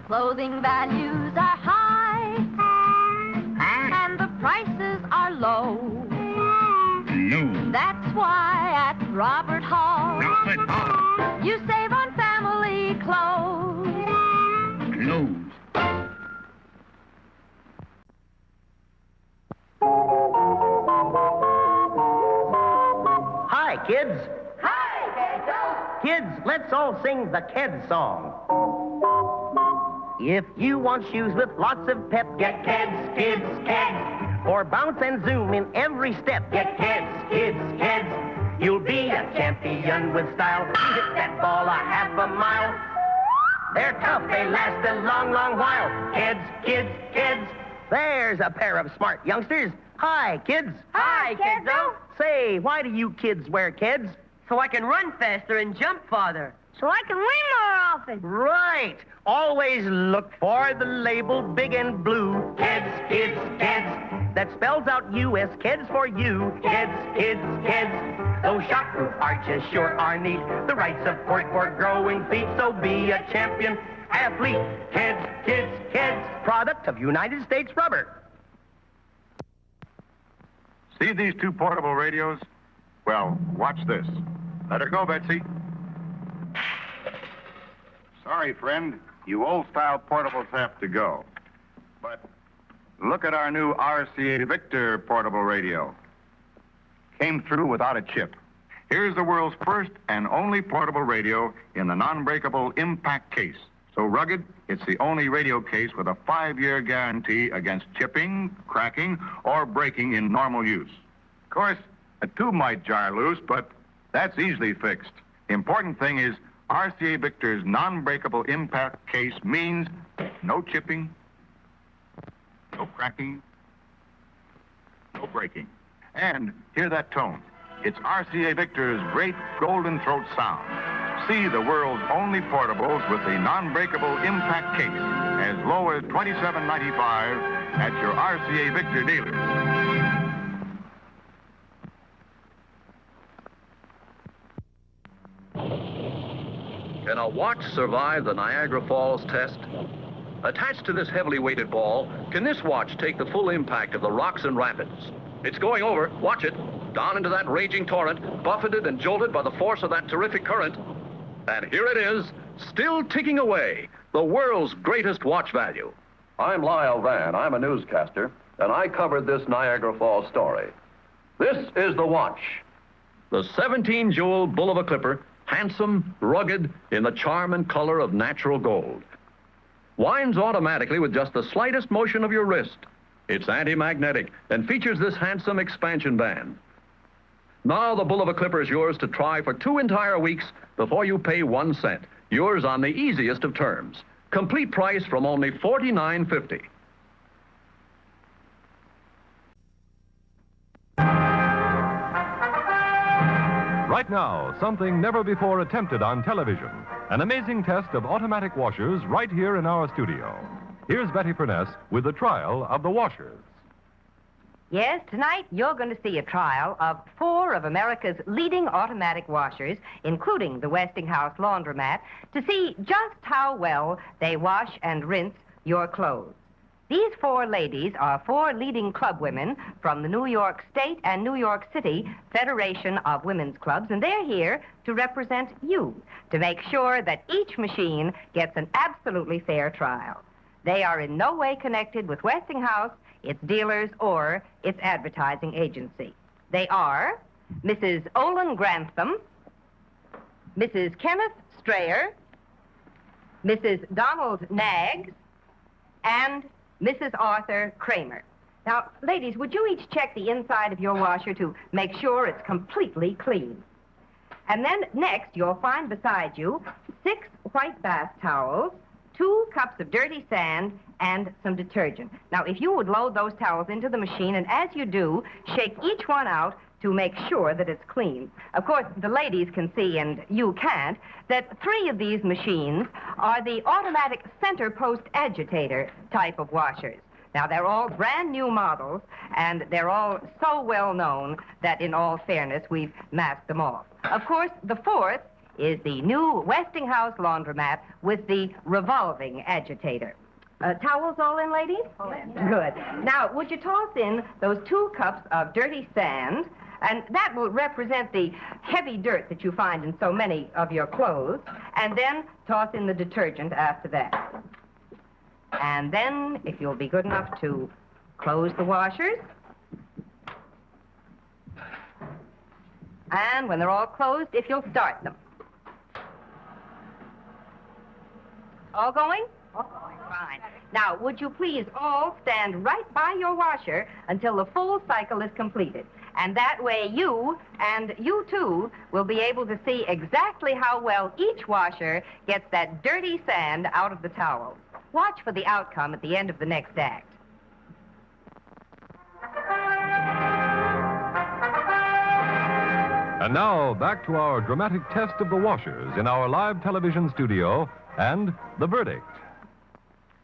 Clothing values are high, and the prices are low. No. That's why at Robert Hall, you save on family clothes. Clothes. Hi, kids. Hi, Kids, let's all sing the Kids song. If you want shoes with lots of pep, get Kids, Kids, Kids. Or bounce and zoom in every step, get Kids, Kids, Kids. You'll be a champion with style. Hit that ball a half a mile. They're tough, they last a long, long while. Kids, Kids, Kids. There's a pair of smart youngsters. Hi, kids. Hi, kiddo. Say, why do you kids wear kids? So I can run faster and jump farther. So I can win more often. Right. Always look for the label big and blue. Kids, Kids, Kids. That spells out U.S. Kids for you. Kids, Kids, Kids. Those shockproof arches sure are neat. The right support for growing feet. So be a champion athlete. Kids, Kids, Kids. Product of United States Rubber. See these two portable radios? Well, watch this. Let her go, Betsy. Sorry, friend. You old-style portables have to go. But look at our new RCA Victor portable radio. Came through without a chip. Here's the world's first and only portable radio in the non-breakable impact case. So rugged, it's the only radio case with a 5-year guarantee against chipping, cracking, or breaking in normal use. Of course, a tube might jar loose, but that's easily fixed. Important thing is RCA Victor's non-breakable impact case means no chipping, no cracking, no breaking. And hear that tone. It's RCA Victor's great golden throat sound. See the world's only portables with the non-breakable impact case as low as $27.95 at your RCA Victor dealer. Can a watch survive the Niagara Falls test? Attached to this heavily weighted ball, can this watch take the full impact of the rocks and rapids? It's going over, watch it, down into that raging torrent, buffeted and jolted by the force of that terrific current. And here it is, still ticking away, the world's greatest watch value. I'm Lyle Van, I'm a newscaster, and I covered this Niagara Falls story. This is the watch. The 17-jewel bull of a clipper, handsome, rugged, in the charm and color of natural gold. Winds automatically with just the slightest motion of your wrist. It's anti-magnetic and features this handsome expansion band. Now the bull of a clipper is yours to try for 2 entire weeks before you pay 1 cent. Yours on the easiest of terms. Complete price from only $49.50. Right now, something never before attempted on television. An amazing test of automatic washers right here in our studio. Here's Betty Furness with the trial of the washers. Yes, tonight you're going to see a trial of 4 of America's leading automatic washers, including the Westinghouse laundromat, to see just how well they wash and rinse your clothes. These 4 ladies are 4 leading club women from the New York State and New York City Federation of Women's Clubs, and they're here to represent you, to make sure that each machine gets an absolutely fair trial. They are in no way connected with Westinghouse, its dealers, or its advertising agency. They are Mrs. Olin Grantham, Mrs. Kenneth Strayer, Mrs. Donald Knaggs, and Mrs. Arthur Kramer. Now, ladies, would you each check the inside of your washer to make sure it's completely clean? And then next, you'll find beside you 6 white bath towels, 2 cups of dirty sand, and some detergent. Now, if you would load those towels into the machine, and as you do, shake each one out to make sure that it's clean. Of course, the ladies can see, and you can't, that 3 of these machines are the automatic center post agitator type of washers. Now, they're all brand new models, and they're all so well known that, in all fairness, we've masked them off. Of course, the 4th is the new Westinghouse laundromat with the revolving agitator. Towels all in, ladies? Good. Now, would you toss in those 2 cups of dirty sand? And that will represent the heavy dirt that you find in so many of your clothes. And then toss in the detergent after that. And then, if you'll be good enough to close the washers. And when they're all closed, if you'll start them. All going? All going. Fine. Now, would you please all stand right by your washer until the full cycle is completed? And that way you, and you too, will be able to see exactly how well each washer gets that dirty sand out of the towel. Watch for the outcome at the end of the next act. And now, back to our dramatic test of the washers in our live television studio and the verdict.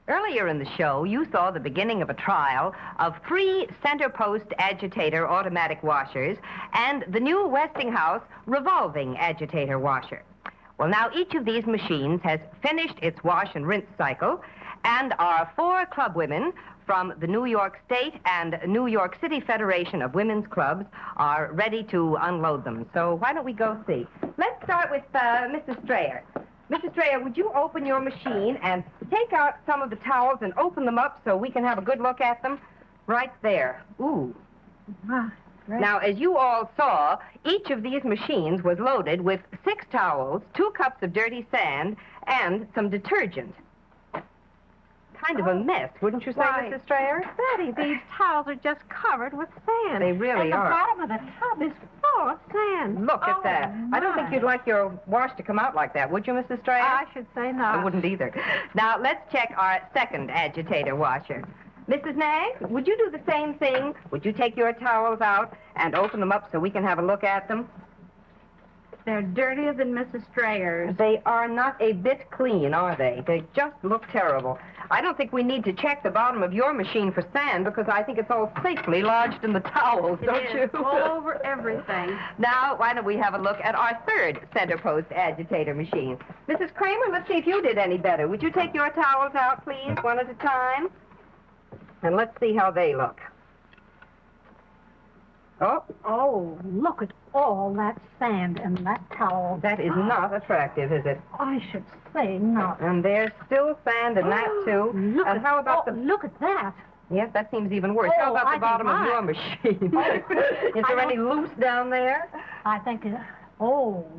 Earlier in the show, you saw the beginning of a trial of 3 center post agitator automatic washers and the new Westinghouse revolving agitator washer. Well, now each of these machines has finished its wash and rinse cycle, and our 4 club women from the New York State and New York City Federation of Women's Clubs are ready to unload them. So why don't we go see? Let's start with Mrs. Strayer. Mrs. Strayer, would you open your machine and take out some of the towels and open them up so we can have a good look at them? Right there. Ooh. Ah, great. Now, as you all saw, each of these machines was loaded with 6 towels, 2 cups of dirty sand, and some detergent. Kind of a mess, wouldn't you say, Why, Mrs. Strayer? Betty, these towels are just covered with sand. They really and are. the bottom of the tub is full of sand. Look at that. I don't think you'd like your wash to come out like that, would you, Mrs. Strayer? I should say not. I wouldn't either. Now, let's check our second agitator washer. Mrs. Nagg, would you do the same thing? Would you take your towels out and open them up so we can have a look at them? They're dirtier than Mrs. Strayer's. They are not a bit clean, are they? They just look terrible. I don't think we need to check the bottom of your machine for sand because I think it's all safely lodged in the towels, don't you? all over everything. Now, why don't we have a look at our third center post agitator machine? Mrs. Kramer, let's see if you did any better. Would you take your towels out, please, one at a time? And let's see how they look. Oh, look at all that sand in that towel. That is not attractive, is it? I should say not. And there's still sand in that, too. Look and at, how about look at that. Yes, that seems even worse. How Oh, about I the bottom think of your mine. machine? Is there any loose down there? I think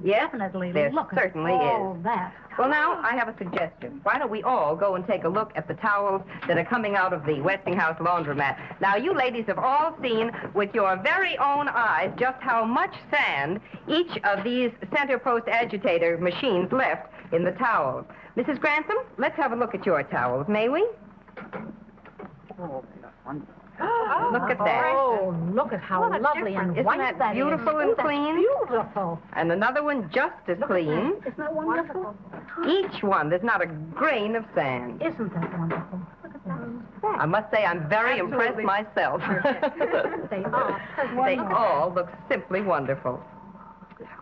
Yes, definitely. there Look certainly at all is. that. Well, now, I have a suggestion. Why don't we all go and take a look at the towels that are coming out of the Westinghouse laundromat? Now, you ladies have all seen with your very own eyes just how much sand each of these center post agitator machines left in the towels. Mrs. Grantham, let's have a look at your towels, may we? Look at that. Oh, look at how lovely and Isn't white that is. beautiful and Ooh, that's clean? beautiful. And another one just as clean. Isn't that wonderful? Each one, there's not a grain of sand. Isn't that wonderful? Look at that. I must say I'm very impressed myself. They are. They all look simply wonderful.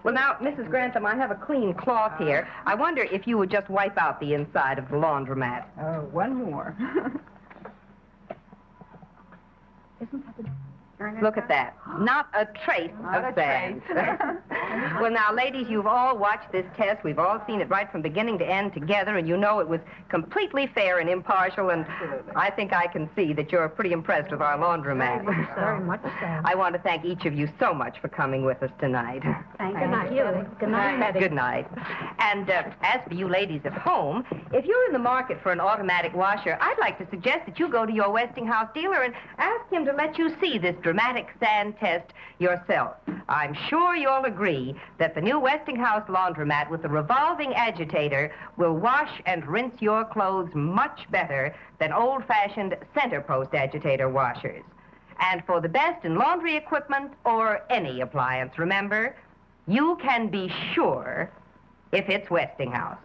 Well, now, Mrs. Grantham, I have a clean cloth here. I wonder if you would just wipe out the inside of the laundromat. One more. Look at that. Not a trace of sand. Well, now, ladies, you've all watched this test. We've all seen it right from beginning to end together, and you know it was completely fair and impartial, and I think I can see that you're pretty impressed with our laundromat. Very much so. I want to thank each of you so much for coming with us tonight. Thank you. Good night, Betty. Good night. And as for you ladies at home, if you're in the market for an automatic washer, I'd like to suggest that you go to your Westinghouse dealer and ask him to let you see this dramatic sand test yourself. I'm sure you'll agree that the new Westinghouse laundromat with the revolving agitator will wash and rinse your clothes much better than old-fashioned center post agitator washers. And for the best in laundry equipment or any appliance, remember, you can be sure if it's Westinghouse.